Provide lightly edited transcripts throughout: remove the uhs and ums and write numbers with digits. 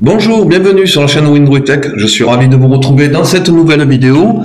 Bonjour, bienvenue sur la chaîne Windroid Tech. Je suis ravi de vous retrouver dans cette nouvelle vidéo.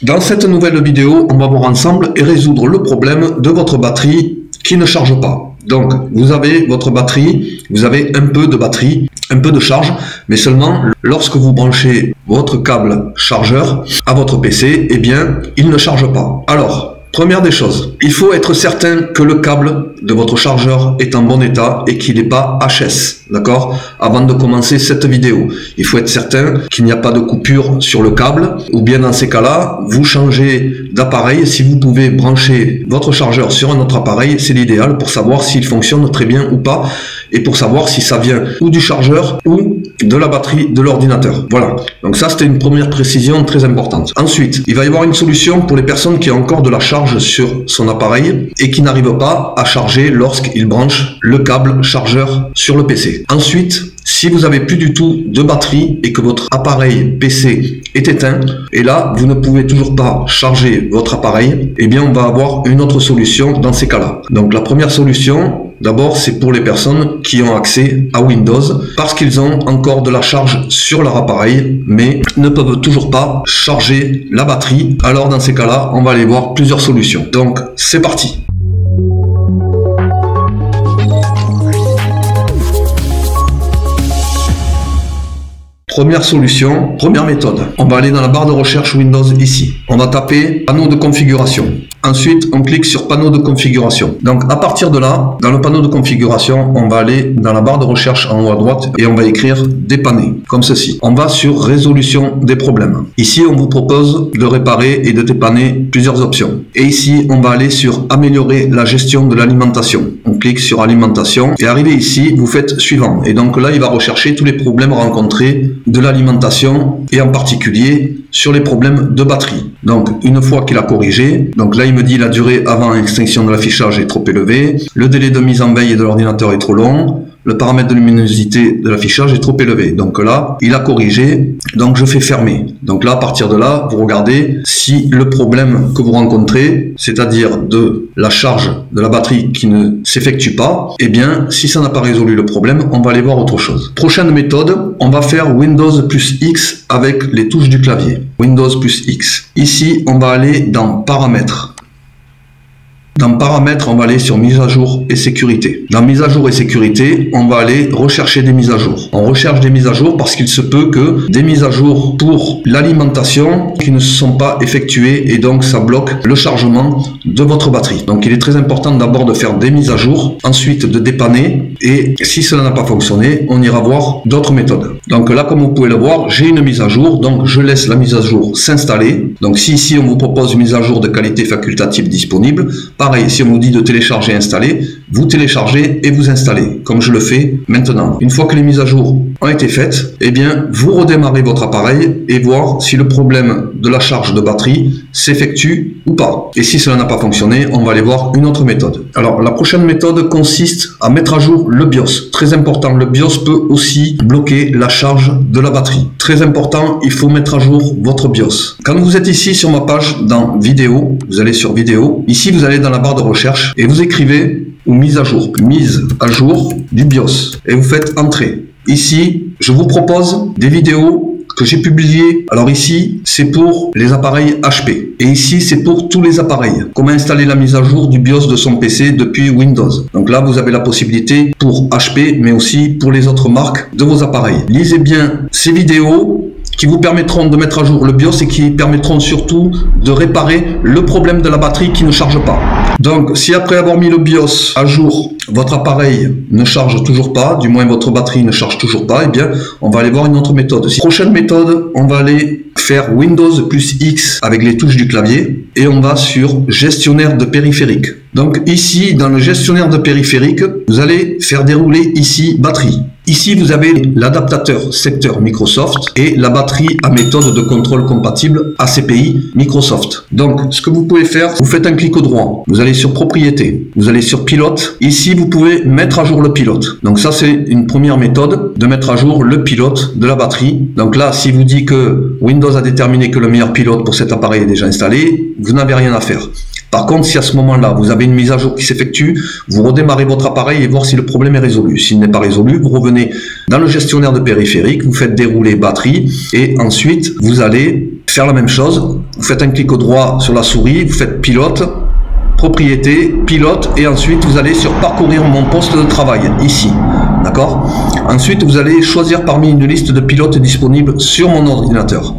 Dans cette nouvelle vidéo, on va voir ensemble et résoudre le problème de votre batterie qui ne charge pas. Donc, vous avez votre batterie, vous avez un peu de batterie, un peu de charge, mais seulement lorsque vous branchez votre câble chargeur à votre PC, eh bien, il ne charge pas. Alors, première des choses, il faut être certain que le câble de votre chargeur est en bon état et qu'il n'est pas HS, d'accord? Avant de commencer cette vidéo, il faut être certain qu'il n'y a pas de coupure sur le câble, ou bien dans ces cas-là, vous changez d'appareil. Si vous pouvez brancher votre chargeur sur un autre appareil, c'est l'idéal pour savoir s'il fonctionne très bien ou pas, et pour savoir si ça vient ou du chargeur ou de la batterie de l'ordinateur. Voilà, donc ça c'était une première précision très importante. Ensuite, il va y avoir une solution pour les personnes qui ont encore de la charge sur son appareil et qui n'arrivent pas à charger lorsqu'ils branchent le câble chargeur sur le PC. Ensuite, si vous avez plus du tout de batterie et que votre appareil PC est éteint, et là vous ne pouvez toujours pas charger votre appareil, eh bien on va avoir une autre solution dans ces cas-là. Donc la première solution, d'abord, c'est pour les personnes qui ont accès à Windows parce qu'ils ont encore de la charge sur leur appareil mais ne peuvent toujours pas charger la batterie. Alors dans ces cas-là, on va aller voir plusieurs solutions. Donc c'est parti. Première solution, première méthode. On va aller dans la barre de recherche Windows ici. On va taper panneau de configuration. Ensuite, on clique sur panneau de configuration. Donc, à partir de là, dans le panneau de configuration, on va aller dans la barre de recherche en haut à droite et on va écrire dépanner, comme ceci. On va sur résolution des problèmes. Ici, on vous propose de réparer et de dépanner plusieurs options. Et ici, on va aller sur améliorer la gestion de l'alimentation. On clique sur alimentation et arrivé ici, vous faites suivant. Et donc là, il va rechercher tous les problèmes rencontrés de l'alimentation et en particulier sur les problèmes de batterie. Donc une fois qu'il a corrigé, donc là il me dit la durée avant extinction de l'affichage est trop élevée, le délai de mise en veille de l'ordinateur est trop long, le paramètre de luminosité de l'affichage est trop élevé. Donc là, il a corrigé, donc je fais fermer. Donc là, à partir de là, vous regardez si le problème que vous rencontrez, c'est-à-dire de la charge de la batterie qui ne s'effectue pas, eh bien, si ça n'a pas résolu le problème, on va aller voir autre chose. Prochaine méthode, on va faire Windows plus X avec les touches du clavier. Windows plus X. Ici, on va aller dans Paramètres. Dans Paramètres, on va aller sur Mise à jour et sécurité. Dans Mise à jour et sécurité, on va aller rechercher des mises à jour. On recherche des mises à jour parce qu'il se peut que des mises à jour pour l'alimentation qui ne se sont pas effectuées et donc ça bloque le chargement de votre batterie. Donc il est très important d'abord de faire des mises à jour, ensuite de dépanner et si cela n'a pas fonctionné, on ira voir d'autres méthodes. Donc là, comme vous pouvez le voir, j'ai une mise à jour, donc je laisse la mise à jour s'installer. Donc si ici on vous propose une mise à jour de qualité facultative disponible, pareil, si on vous dit de télécharger et installer, vous téléchargez et vous installez, comme je le fais maintenant. Une fois que les mises à jour ont été faites, eh bien, vous redémarrez votre appareil et voir si le problème de la charge de batterie s'effectue ou pas. Et si cela n'a pas fonctionné, on va aller voir une autre méthode. Alors, la prochaine méthode consiste à mettre à jour le BIOS. Très important, le BIOS peut aussi bloquer la charge de la batterie. Très important, il faut mettre à jour votre BIOS. Quand vous êtes ici sur ma page dans vidéo, vous allez sur vidéo. Ici, vous allez dans la barre de recherche et vous écrivez ou mise à jour du BIOS et vous faites entrer. Ici, je vous propose des vidéos que j'ai publiées. Alors ici, c'est pour les appareils HP et ici, c'est pour tous les appareils. Comment installer la mise à jour du BIOS de son PC depuis Windows. Donc là, vous avez la possibilité pour HP, mais aussi pour les autres marques de vos appareils. Lisez bien ces vidéos qui vous permettront de mettre à jour le BIOS et qui permettront surtout de réparer le problème de la batterie qui ne charge pas. Donc, si après avoir mis le BIOS à jour, votre appareil ne charge toujours pas, du moins votre batterie ne charge toujours pas, eh bien, on va aller voir une autre méthode. Prochaine méthode, on va aller faire Windows plus X avec les touches du clavier et on va sur gestionnaire de périphériques. Donc ici, dans le gestionnaire de périphériques, vous allez faire dérouler ici batterie. Ici, vous avez l'adaptateur secteur Microsoft et la batterie à méthode de contrôle compatible ACPI Microsoft. Donc, ce que vous pouvez faire, vous faites un clic au droit, vous allez sur propriété, vous allez sur pilote. Ici, vous pouvez mettre à jour le pilote. Donc ça, c'est une première méthode de mettre à jour le pilote de la batterie. Donc là, si vous dit que Windows a déterminé que le meilleur pilote pour cet appareil est déjà installé, vous n'avez rien à faire. Par contre, si à ce moment-là, vous avez une mise à jour qui s'effectue, vous redémarrez votre appareil et voir si le problème est résolu. S'il n'est pas résolu, vous revenez dans le gestionnaire de périphérique, vous faites dérouler batterie et ensuite, vous allez faire la même chose. Vous faites un clic droit sur la souris, vous faites pilote, propriété, pilote et ensuite, vous allez sur parcourir mon poste de travail, ici. D'accord? Ensuite, vous allez choisir parmi une liste de pilotes disponibles sur mon ordinateur.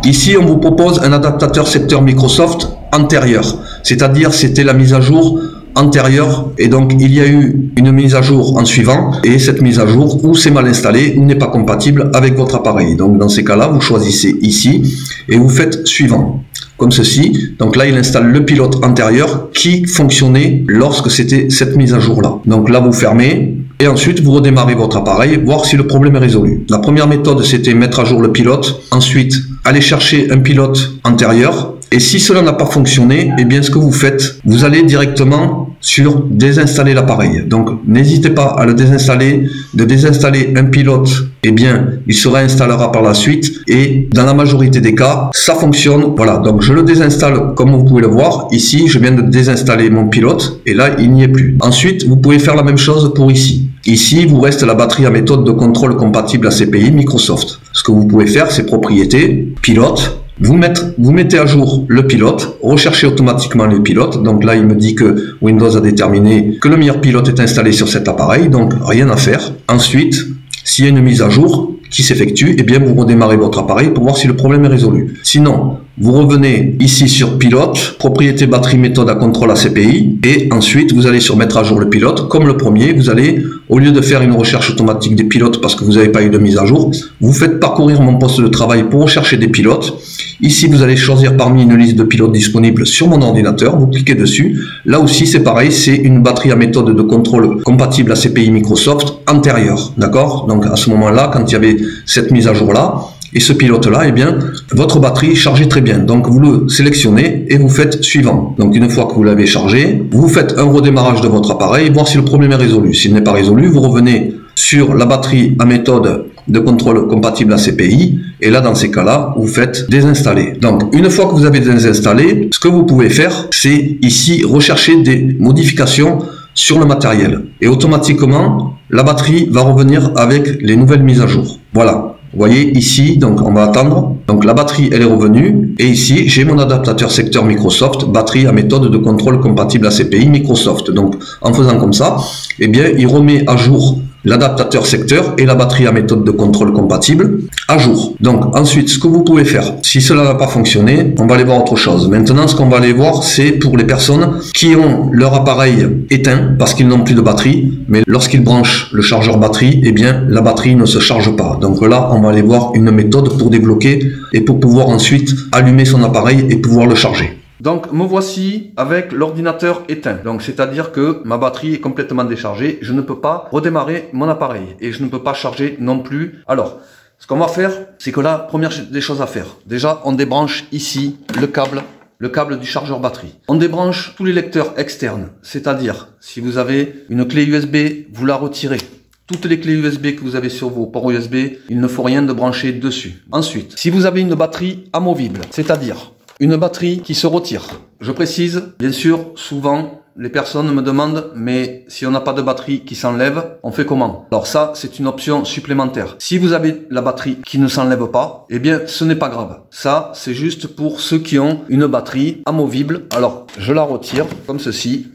Ici, on vous propose un adaptateur secteur Microsoft antérieur, c'est-à-dire c'était la mise à jour antérieure et donc il y a eu une mise à jour en suivant et cette mise à jour ou c'est mal installé ou n'est pas compatible avec votre appareil. Donc dans ces cas-là, vous choisissez ici et vous faites suivant. Comme ceci, donc là il installe le pilote antérieur qui fonctionnait lorsque c'était cette mise à jour là. Donc là vous fermez et ensuite vous redémarrez votre appareil, voir si le problème est résolu. La première méthode c'était mettre à jour le pilote, ensuite aller chercher un pilote antérieur et si cela n'a pas fonctionné, eh bien ce que vous faites, vous allez directement sur désinstaller l'appareil. Donc n'hésitez pas à le désinstaller, de désinstaller un pilote, eh bien il se réinstallera par la suite et dans la majorité des cas, ça fonctionne. Voilà, donc je le désinstalle comme vous pouvez le voir. Ici, je viens de désinstaller mon pilote et là, il n'y est plus. Ensuite, vous pouvez faire la même chose pour ici. Ici, il vous reste la batterie à méthode de contrôle compatible ACPI Microsoft. Ce que vous pouvez faire, c'est propriété, pilote. Vous mettez à jour le pilote, recherchez automatiquement les pilotes. Donc là, il me dit que Windows a déterminé que le meilleur pilote est installé sur cet appareil, donc rien à faire. Ensuite, s'il y a une mise à jour qui s'effectue, eh bien vous redémarrez votre appareil pour voir si le problème est résolu. Sinon, vous revenez ici sur pilote, propriété batterie méthode à contrôle ACPI et ensuite vous allez sur mettre à jour le pilote. Comme le premier, vous allez, au lieu de faire une recherche automatique des pilotes parce que vous n'avez pas eu de mise à jour, vous faites parcourir mon poste de travail pour rechercher des pilotes. Ici, vous allez choisir parmi une liste de pilotes disponibles sur mon ordinateur, vous cliquez dessus. Là aussi, c'est pareil, c'est une batterie à méthode de contrôle compatible ACPI Microsoft antérieure. D'accord? Donc à ce moment-là, quand il y avait cette mise à jour-là, et ce pilote-là, eh bien, votre batterie chargeait très bien. Donc, vous le sélectionnez et vous faites suivant. Donc, une fois que vous l'avez chargé, vous faites un redémarrage de votre appareil, voir si le problème est résolu. S'il n'est pas résolu, vous revenez sur la batterie à méthode de contrôle compatible ACPI. Et là, dans ces cas-là, vous faites désinstaller. Donc, une fois que vous avez désinstallé, ce que vous pouvez faire, c'est ici rechercher des modifications sur le matériel. Et automatiquement, la batterie va revenir avec les nouvelles mises à jour. Voilà. Vous voyez ici, donc on va attendre. Donc la batterie, elle est revenue. Et ici, j'ai mon adaptateur secteur Microsoft, batterie à méthode de contrôle compatible ACPI Microsoft. Donc en faisant comme ça, eh bien, il remet à jour l'adaptateur secteur et la batterie à méthode de contrôle compatible à jour. Donc ensuite, ce que vous pouvez faire, si cela n'a pas fonctionné, on va aller voir autre chose. Maintenant, ce qu'on va aller voir, c'est pour les personnes qui ont leur appareil éteint parce qu'ils n'ont plus de batterie, mais lorsqu'ils branchent le chargeur batterie, eh bien la batterie ne se charge pas. Donc là, on va aller voir une méthode pour débloquer et pour pouvoir ensuite allumer son appareil et pouvoir le charger. Donc me voici avec l'ordinateur éteint. Donc c'est-à-dire que ma batterie est complètement déchargée. Je ne peux pas redémarrer mon appareil et je ne peux pas charger non plus. Alors, ce qu'on va faire, c'est que là, première des choses à faire. Déjà, on débranche ici le câble du chargeur batterie. On débranche tous les lecteurs externes. C'est-à-dire, si vous avez une clé USB, vous la retirez. Toutes les clés USB que vous avez sur vos ports USB, il ne faut rien de brancher dessus. Ensuite, si vous avez une batterie amovible, c'est-à-dire une batterie qui se retire. Je précise, bien sûr, souvent, les personnes me demandent, mais si on n'a pas de batterie qui s'enlève, on fait comment? Alors ça, c'est une option supplémentaire. Si vous avez la batterie qui ne s'enlève pas, eh bien, ce n'est pas grave. Ça, c'est juste pour ceux qui ont une batterie amovible. Alors, je la retire comme ceci.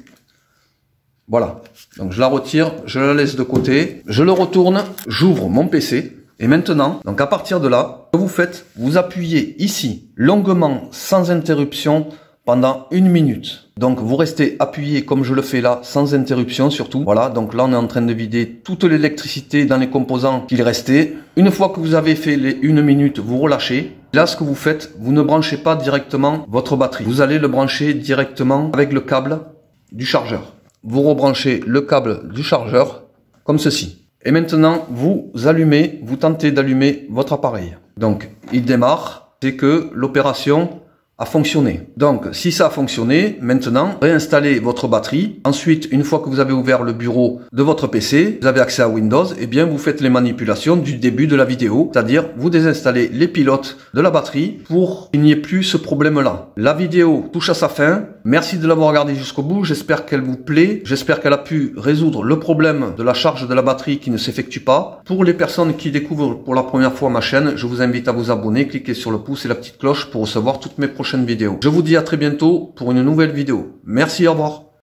Voilà. Donc, je la retire, je la laisse de côté. Je le retourne, j'ouvre mon PC. Et maintenant, donc à partir de là, ce que vous faites, vous appuyez ici, longuement, sans interruption, pendant 1 minute. Donc vous restez appuyé comme je le fais là, sans interruption surtout. Voilà, donc là on est en train de vider toute l'électricité dans les composants qu'il restait. Une fois que vous avez fait les 1 minute, vous relâchez. Là, ce que vous faites, vous ne branchez pas directement votre batterie. Vous allez le brancher directement avec le câble du chargeur. Vous rebranchez le câble du chargeur comme ceci. Et maintenant, vous tentez d'allumer votre appareil. Donc, il démarre, c'est que l'opération à fonctionner. Donc, si ça a fonctionné, maintenant, réinstallez votre batterie. Ensuite, une fois que vous avez ouvert le bureau de votre PC, vous avez accès à Windows, et bien vous faites les manipulations du début de la vidéo, c'est-à-dire vous désinstallez les pilotes de la batterie pour qu'il n'y ait plus ce problème-là. La vidéo touche à sa fin. Merci de l'avoir regardé jusqu'au bout. J'espère qu'elle vous plaît. J'espère qu'elle a pu résoudre le problème de la charge de la batterie qui ne s'effectue pas. Pour les personnes qui découvrent pour la première fois ma chaîne, je vous invite à vous abonner, cliquez sur le pouce et la petite cloche pour recevoir toutes mes prochaines vidéos. Je vous dis à très bientôt pour une nouvelle vidéo. Merci, au revoir.